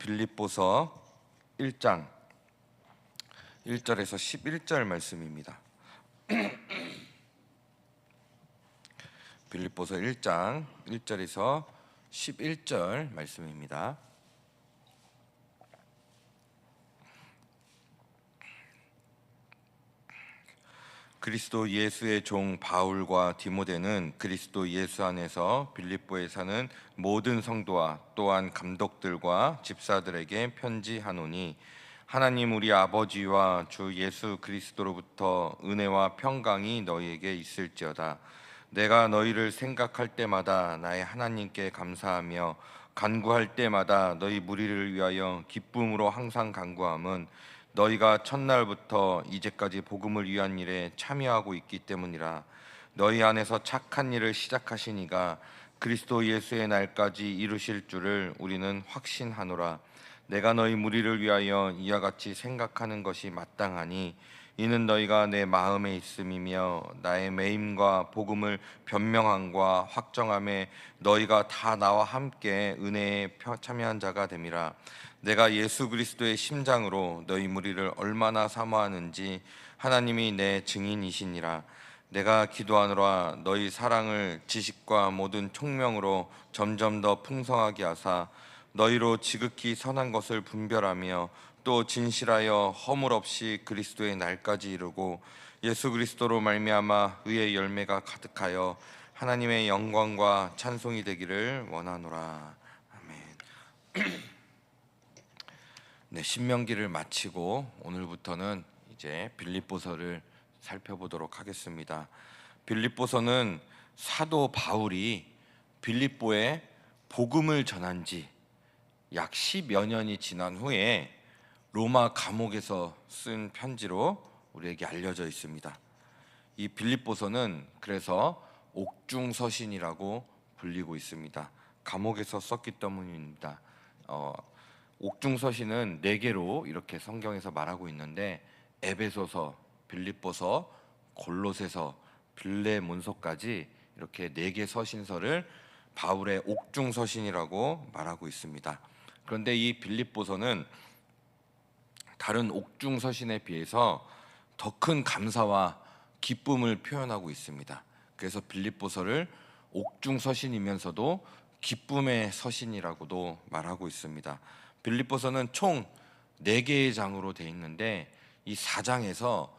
빌립보서 1장 1절에서 11절 말씀입니다. 빌립보서 1장 1절에서 11절 말씀입니다. 그리스도 예수의 종 바울과 디모데는 그리스도 예수 안에서 빌립보에 사는 모든 성도와 또한 감독들과 집사들에게 편지하노니, 하나님 우리 아버지와 주 예수 그리스도로부터 은혜와 평강이 너희에게 있을지어다. 내가 너희를 생각할 때마다 나의 하나님께 감사하며 간구할 때마다 너희 무리를 위하여 기쁨으로 항상 간구함은 너희가 첫날부터 이제까지 복음을 위한 일에 참여하고 있기 때문이라. 너희 안에서 착한 일을 시작하신 이가 그리스도 예수의 날까지 이루실 줄을 우리는 확신하노라. 내가 너희 무리를 위하여 이와 같이 생각하는 것이 마땅하니, 이는 너희가 내 마음에 있음이며 나의 매임과 복음을 변명함과 확정함에 너희가 다 나와 함께 은혜에 참여한 자가 됨이라. 내가 예수 그리스도의 심장으로 너희 무리를 얼마나 사모하는지 하나님이 내 증인이시니라. 내가 기도하노라. 너희 사랑을 지식과 모든 총명으로 점점 더 풍성하게 하사 너희로 지극히 선한 것을 분별하며 또 진실하여 허물 없이 그리스도의 날까지 이루고 예수 그리스도로 말미암아 의의 열매가 가득하여 하나님의 영광과 찬송이 되기를 원하노라. 아멘. 네, 신명기를 마치고 오늘부터는 이제 빌립보서를 살펴보도록 하겠습니다. 빌립보서는 사도 바울이 빌립보에 복음을 전한 지 약 10여 년이 지난 후에 로마 감옥에서 쓴 편지로 우리에게 알려져 있습니다. 이 빌립보서는 그래서 옥중서신이라고 불리고 있습니다. 감옥에서 썼기 때문입니다. 옥중서신은 4개로 이렇게 성경에서 말하고 있는데, 에베소서, 빌립보서, 골로새서, 빌레몬서까지 이렇게 4개 서신서를 바울의 옥중서신이라고 말하고 있습니다. 그런데 이 빌립보서는 다른 옥중서신에 비해서 더 큰 감사와 기쁨을 표현하고 있습니다. 그래서 빌립보서를 옥중서신이면서도 기쁨의 서신이라고도 말하고 있습니다. 빌립보서는 총 4개의 장으로 되어 있는데, 이 4장에서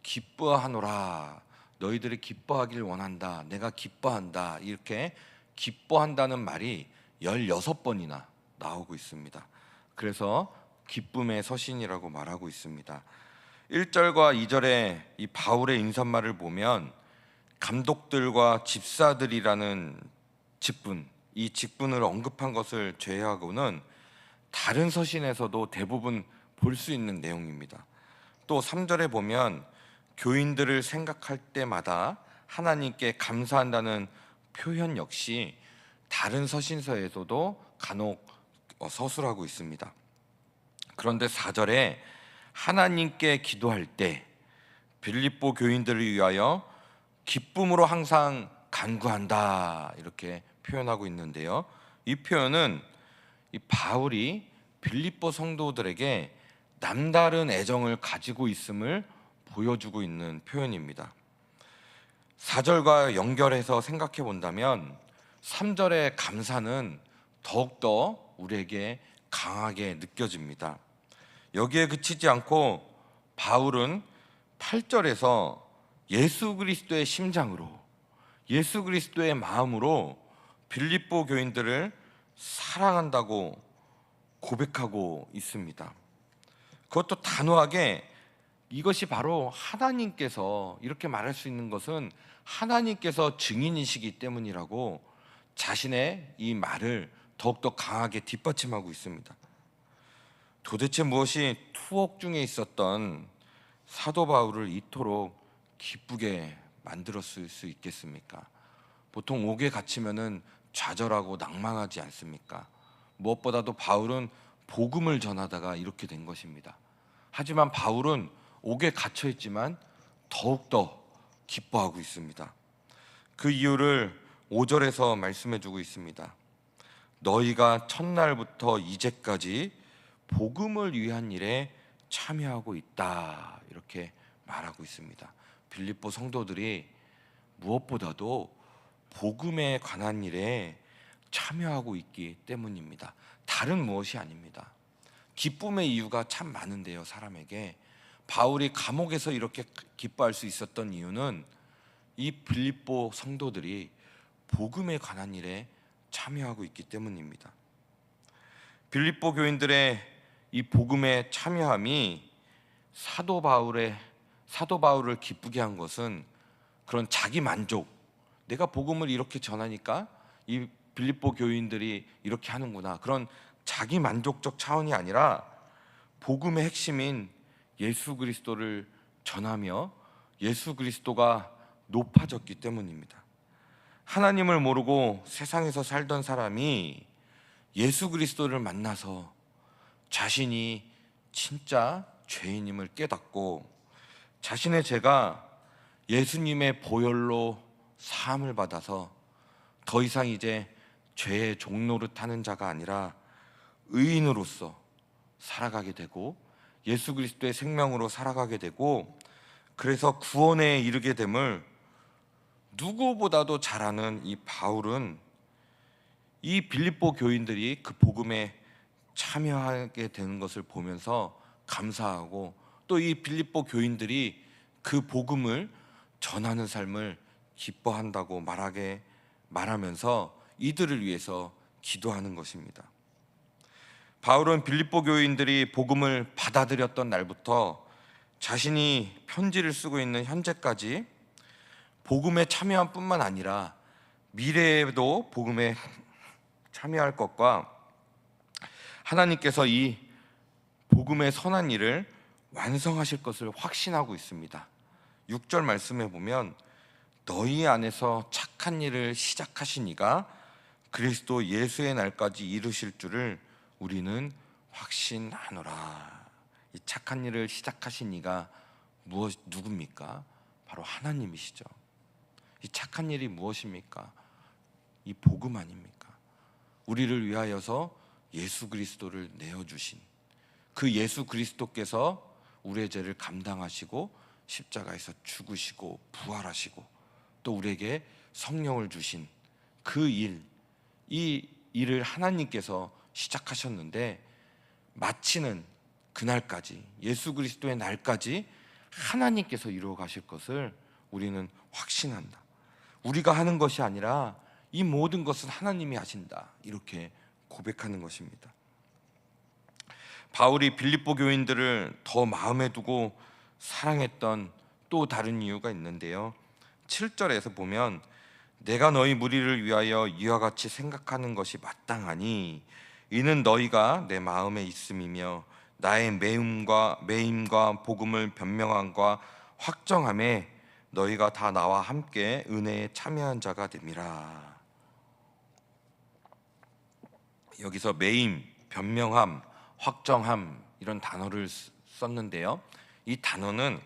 기뻐하노라, 너희들이 기뻐하길 원한다, 내가 기뻐한다, 이렇게 기뻐한다는 말이 16번이나 나오고 있습니다. 그래서 기쁨의 서신이라고 말하고 있습니다. 1절과 2절에 이 바울의 인사말을 보면 감독들과 집사들이라는 직분, 이 직분을 언급한 것을 제외하고는 다른 서신에서도 대부분 볼 수 있는 내용입니다. 또 3절에 보면 교인들을 생각할 때마다 하나님께 감사한다는 표현 역시 다른 서신서에서도 간혹 서술하고 있습니다. 그런데 4절에 하나님께 기도할 때 빌립보 교인들을 위하여 기쁨으로 항상 간구한다, 이렇게 표현하고 있는데요. 이 표현은 이 바울이 빌립보 성도들에게 남다른 애정을 가지고 있음을 보여주고 있는 표현입니다. 4절과 연결해서 생각해 본다면 3절의 감사는 더욱더 우리에게 강하게 느껴집니다. 여기에 그치지 않고 바울은 8절에서 예수 그리스도의 심장으로, 예수 그리스도의 마음으로 빌립보 교인들을 사랑한다고 고백하고 있습니다. 그것도 단호하게, 이것이 바로 하나님께서, 이렇게 말할 수 있는 것은 하나님께서 증인이시기 때문이라고 자신의 이 말을 더욱더 강하게 뒷받침하고 있습니다. 도대체 무엇이 투옥 중에 있었던 사도 바울을 이토록 기쁘게 만들었을 수 있겠습니까? 보통 옥에 갇히면은 좌절하고 낭망하지 않습니까? 무엇보다도 바울은 복음을 전하다가 이렇게 된 것입니다. 하지만 바울은 옥에 갇혀 있지만 더욱더 기뻐하고 있습니다. 그 이유를 5절에서 말씀해 주고 있습니다. 너희가 첫날부터 이제까지 복음을 위한 일에 참여하고 있다, 이렇게 말하고 있습니다. 빌립보 성도들이 무엇보다도 복음에 관한 일에 참여하고 있기 때문입니다. 다른 무엇이 아닙니다. 기쁨의 이유가 참 많은데요, 사람에게. 바울이 감옥에서 이렇게 기뻐할 수 있었던 이유는 이 빌립보 성도들이 복음에 관한 일에 참여하고 있기 때문입니다. 빌립보 교인들의 이 복음에 참여함이 사도 바울을 기쁘게 한 것은 그런 자기 만족, 내가 복음을 이렇게 전하니까 이 빌립보 교인들이 이렇게 하는구나, 그런 자기 만족적 차원이 아니라 복음의 핵심인 예수 그리스도를 전하며 예수 그리스도가 높아졌기 때문입니다. 하나님을 모르고 세상에서 살던 사람이 예수 그리스도를 만나서 자신이 진짜 죄인임을 깨닫고 자신의 죄가 예수님의 보혈로 사함을 받아서 더 이상 이제 죄의 종노릇하는 자가 아니라 의인으로서 살아가게 되고 예수 그리스도의 생명으로 살아가게 되고, 그래서 구원에 이르게 됨을 누구보다도 잘 아는 이 바울은 이 빌립보 교인들이 그 복음에 참여하게 되는 것을 보면서 감사하고, 또 이 빌립보 교인들이 그 복음을 전하는 삶을 기뻐한다고 말하면서 이들을 위해서 기도하는 것입니다. 바울은 빌립보 교인들이 복음을 받아들였던 날부터 자신이 편지를 쓰고 있는 현재까지 복음에 참여한 뿐만 아니라 미래에도 복음에 참여할 것과 하나님께서 이 복음의 선한 일을 완성하실 것을 확신하고 있습니다. 6절 말씀에 보면 너희 안에서 착한 일을 시작하신 이가 그리스도 예수의 날까지 이루실 줄을 우리는 확신하노라. 이 착한 일을 시작하신 이가 누굽니까? 바로 하나님이시죠. 이 착한 일이 무엇입니까? 이 복음 아닙니까? 우리를 위하여서 예수 그리스도를 내어주신 그 예수 그리스도께서 우리의 죄를 감당하시고 십자가에서 죽으시고 부활하시고 또 우리에게 성령을 주신 그 일, 이 일을 하나님께서 시작하셨는데 마치는 그날까지, 예수 그리스도의 날까지 하나님께서 이루어 가실 것을 우리는 확신한다. 우리가 하는 것이 아니라 이 모든 것은 하나님이 하신다, 이렇게 고백하는 것입니다. 바울이 빌립보 교인들을 더 마음에 두고 사랑했던 또 다른 이유가 있는데요, 7절에서 보면 내가 너희 무리를 위하여 이와 같이 생각하는 것이 마땅하니 이는 너희가 내 마음에 있음이며 나의 매임과 복음을 변명함과 확정함에 너희가 다 나와 함께 은혜에 참여한 자가 됨이라. 여기서 매임, 변명함, 확정함 이런 단어를 썼는데요, 이 단어는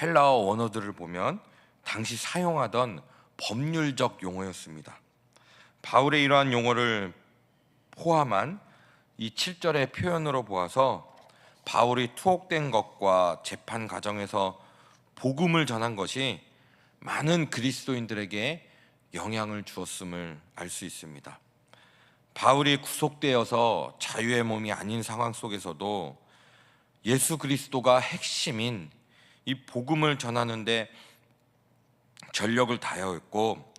헬라어 원어들을 보면 당시 사용하던 법률적 용어였습니다. 바울의 이러한 용어를 포함한 이 7절의 표현으로 보아서 바울이 투옥된 것과 재판 과정에서 복음을 전한 것이 많은 그리스도인들에게 영향을 주었음을 알 수 있습니다. 바울이 구속되어서 자유의 몸이 아닌 상황 속에서도 예수 그리스도가 핵심인 이 복음을 전하는데 전력을 다하였고,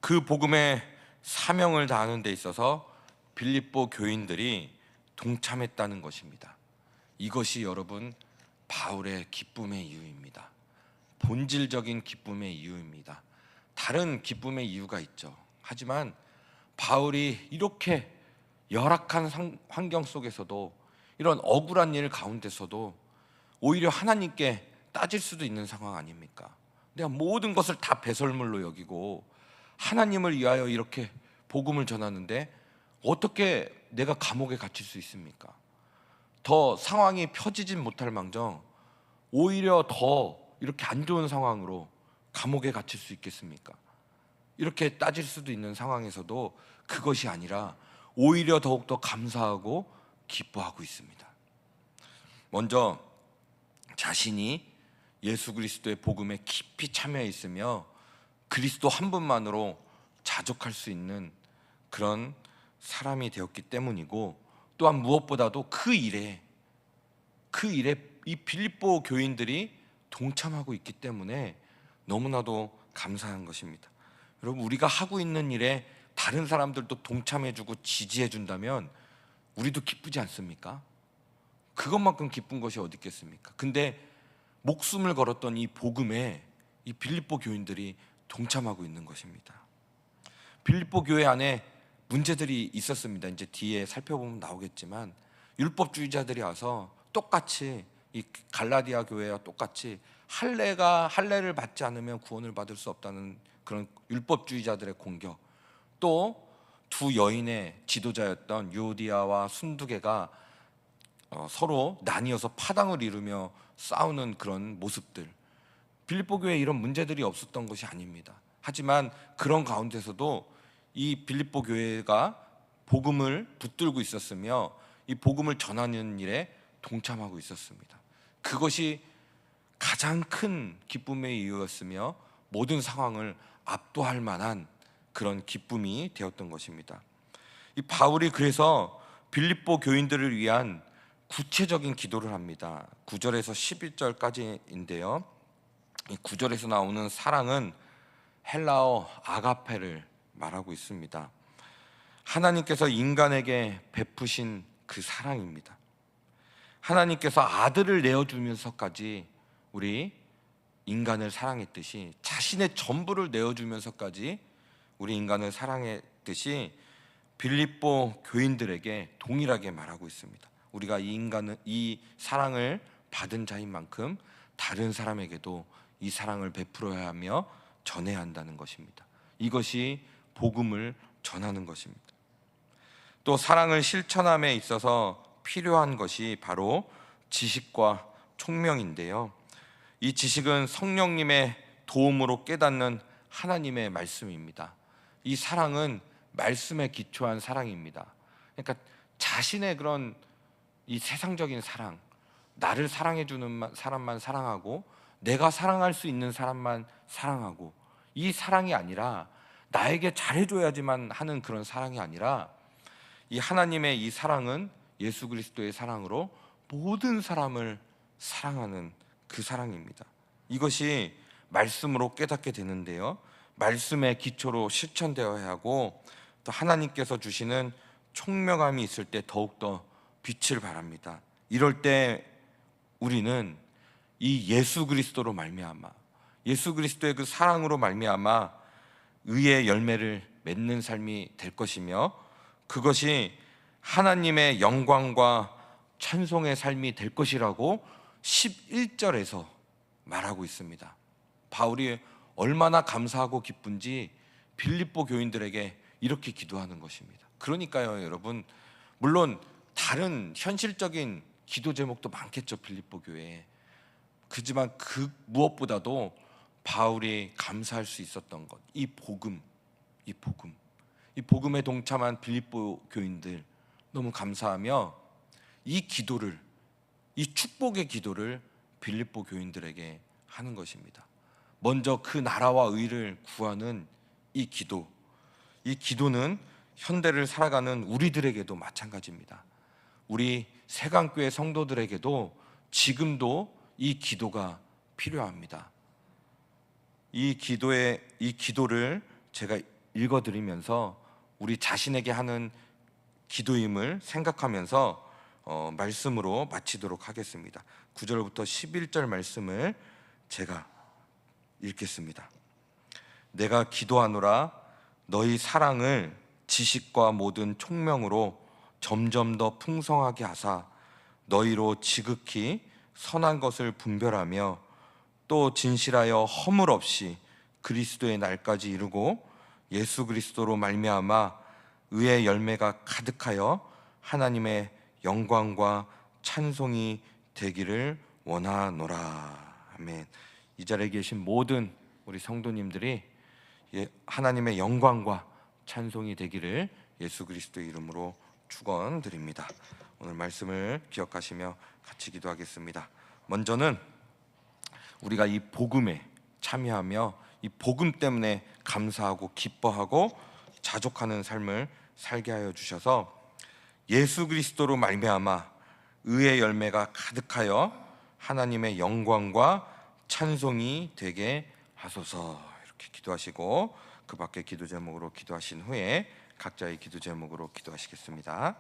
그 복음의 사명을 다하는 데 있어서 빌립보 교인들이 동참했다는 것입니다. 이것이 여러분 바울의 기쁨의 이유입니다. 본질적인 기쁨의 이유입니다. 다른 기쁨의 이유가 있죠. 하지만 바울이 이렇게 열악한 환경 속에서도, 이런 억울한 일 가운데서도 오히려 하나님께 따질 수도 있는 상황 아닙니까? 내가 모든 것을 다 배설물로 여기고 하나님을 위하여 이렇게 복음을 전하는데 어떻게 내가 감옥에 갇힐 수 있습니까? 더 상황이 펴지진 못할 망정 오히려 더 이렇게 안 좋은 상황으로 감옥에 갇힐 수 있겠습니까? 이렇게 따질 수도 있는 상황에서도 그것이 아니라 오히려 더욱더 감사하고 기뻐하고 있습니다. 먼저 자신이 예수 그리스도의 복음에 깊이 참여해 있으며 그리스도 한 분만으로 자족할 수 있는 그런 사람이 되었기 때문이고, 또한 무엇보다도 그 일에 이 빌립보 교인들이 동참하고 있기 때문에 너무나도 감사한 것입니다. 여러분, 우리가 하고 있는 일에 다른 사람들도 동참해주고 지지해준다면 우리도 기쁘지 않습니까? 그것만큼 기쁜 것이 어디 있겠습니까? 근데 목숨을 걸었던 이 복음에 이 빌립보 교인들이 동참하고 있는 것입니다. 빌립보 교회 안에 문제들이 있었습니다. 이제 뒤에 살펴보면 나오겠지만 율법주의자들이 와서 똑같이 이 갈라디아 교회와 똑같이 할례를 받지 않으면 구원을 받을 수 없다는 그런 율법주의자들의 공격, 또 두 여인의 지도자였던 유오디아와 순두개가 서로 나뉘어서 파당을 이루며 싸우는 그런 모습들, 빌립보 교회에 이런 문제들이 없었던 것이 아닙니다. 하지만 그런 가운데서도 이 빌립보 교회가 복음을 붙들고 있었으며 이 복음을 전하는 일에 동참하고 있었습니다. 그것이 가장 큰 기쁨의 이유였으며 모든 상황을 압도할 만한 그런 기쁨이 되었던 것입니다. 이 바울이 그래서 빌립보 교인들을 위한 구체적인 기도를 합니다. 9절에서 11절까지인데요. 이 9절에서 나오는 사랑은 헬라어 아가페를 말하고 있습니다. 하나님께서 인간에게 베푸신 그 사랑입니다. 하나님께서 아들을 내어주면서까지 우리 인간을 사랑했듯이, 자신의 전부를 내어주면서까지 우리 인간을 사랑했듯이 빌립보 교인들에게 동일하게 말하고 있습니다. 우리가 이 사랑을 받은 자인 만큼 다른 사람에게도 이 사랑을 베풀어야 하며 전해야 한다는 것입니다. 이것이 복음을 전하는 것입니다. 또 사랑을 실천함에 있어서 필요한 것이 바로 지식과 총명인데요. 이 지식은 성령님의 도움으로 깨닫는 하나님의 말씀입니다. 이 사랑은 말씀에 기초한 사랑입니다. 그러니까 자신의 그런 이 세상적인 사랑, 나를 사랑해주는 사람만 사랑하고 내가 사랑할 수 있는 사람만 사랑하고, 이 사랑이 아니라 나에게 잘해줘야지만 하는 그런 사랑이 아니라, 이 하나님의 이 사랑은 예수 그리스도의 사랑으로 모든 사람을 사랑하는 그 사랑입니다. 이것이 말씀으로 깨닫게 되는데요, 말씀의 기초로 실천되어야 하고, 또 하나님께서 주시는 총명함이 있을 때 더욱더 빛을 발합니다. 이럴 때 우리는 이 예수 그리스도로 말미암아, 예수 그리스도의 그 사랑으로 말미암아 의의 열매를 맺는 삶이 될 것이며, 그것이 하나님의 영광과 찬송의 삶이 될 것이라고 11절에서 말하고 있습니다. 바울이 얼마나 감사하고 기쁜지 빌립보 교인들에게 이렇게 기도하는 것입니다. 그러니까요, 여러분, 물론 다른 현실적인 기도 제목도 많겠죠, 빌립보 교회에. 그지만 그 무엇보다도 바울이 감사할 수 있었던 것, 이 복음에 동참한 빌립보 교인들 너무 감사하며 이 기도를, 이 축복의 기도를 빌립보 교인들에게 하는 것입니다. 먼저 그 나라와 의를 구하는 이 기도는 현대를 살아가는 우리들에게도 마찬가지입니다. 우리 세강교회 성도들에게도 지금도 이 기도가 필요합니다. 이 기도를 제가 읽어드리면서 우리 자신에게 하는 기도임을 생각하면서 말씀으로 마치도록 하겠습니다. 9절부터 11절 말씀을 제가 읽겠습니다. 내가 기도하노라, 너희 사랑을 지식과 모든 총명으로 점점 더 풍성하게 하사 너희로 지극히 선한 것을 분별하며 또 진실하여 허물 없이 그리스도의 날까지 이루고 예수 그리스도로 말미암아 의의 열매가 가득하여 하나님의 영광과 찬송이 되기를 원하노라. 아멘. 이 자리에 계신 모든 우리 성도님들이 하나님의 영광과 찬송이 되기를 예수 그리스도의 이름으로 축원드립니다. 오늘 말씀을 기억하시며 같이 기도하겠습니다. 먼저는 우리가 이 복음에 참여하며 이 복음 때문에 감사하고 기뻐하고 자족하는 삶을 살게 하여 주셔서 예수 그리스도로 말미암아 의의 열매가 가득하여 하나님의 영광과 찬송이 되게 하소서. 이렇게 기도하시고 그 밖에 기도 제목으로 기도하신 후에 각자의 기도 제목으로 기도하시겠습니다.